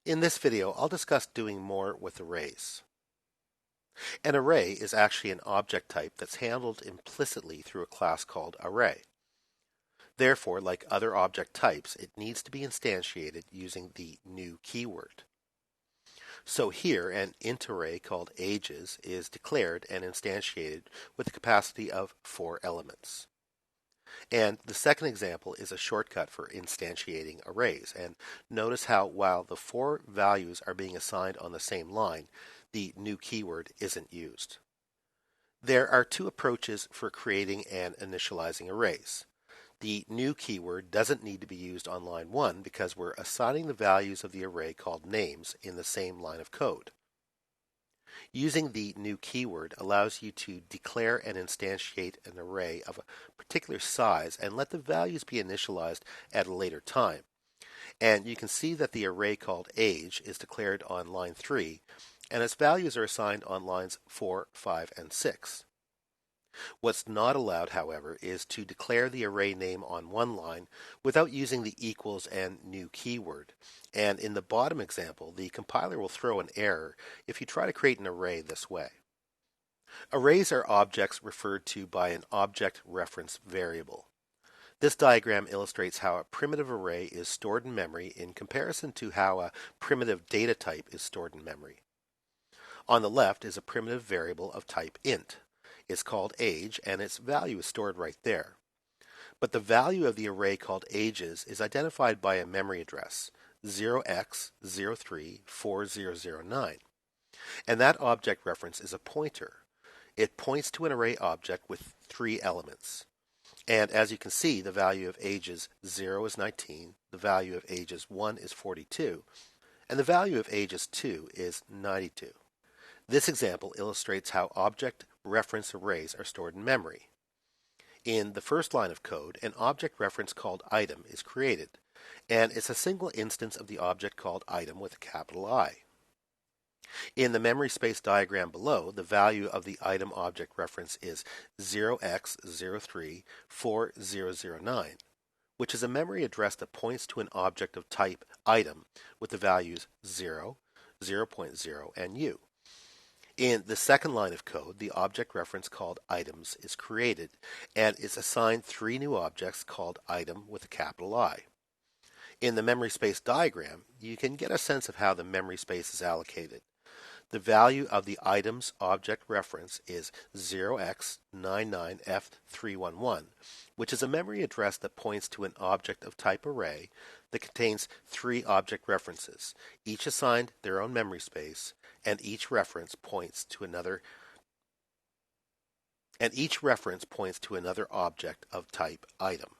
In this video, I'll discuss doing more with arrays. An array is actually an object type that's handled implicitly through a class called array. Therefore, like other object types, it needs to be instantiated using the new keyword. So here, an int array called ages is declared and instantiated with a capacity of 4 elements. And the second example is a shortcut for instantiating arrays. And notice how while the 4 values are being assigned on the same line, the new keyword isn't used. There are 2 approaches for creating and initializing arrays. The new keyword doesn't need to be used on line 1 because we're assigning the values of the array called names in the same line of code. Using the new keyword allows you to declare and instantiate an array of a particular size and let the values be initialized at a later time. And you can see that the array called age is declared on line 3, and its values are assigned on lines 4, 5, and 6. What's not allowed, however, is to declare the array name on one line without using the equals and new keyword. And in the bottom example, the compiler will throw an error if you try to create an array this way. Arrays are objects referred to by an object reference variable. This diagram illustrates how a primitive array is stored in memory in comparison to how a primitive data type is stored in memory. On the left is a primitive variable of type int. It's called age, and its value is stored right there. But the value of the array called ages is identified by a memory address, 0x034009. And that object reference is a pointer. It points to an array object with 3 elements. And as you can see, the value of ages 0 is 19, the value of ages 1 is 42, and the value of ages 2 is 92. This example illustrates how object reference arrays are stored in memory. In the first line of code, an object reference called item is created, and it's a single instance of the object called item with a capital I. In the memory space diagram below, the value of the item object reference is 0x034009, which is a memory address that points to an object of type item with the values 0, 0.0, and u. In the second line of code, the object reference called items is created, and is assigned 3 new objects called item with a capital I. In the memory space diagram, you can get a sense of how the memory space is allocated. The value of the items object reference is 0x99f311, which is a memory address that points to an object of type array that contains 3 object references, each assigned their own memory space, and each reference points to another object of type item.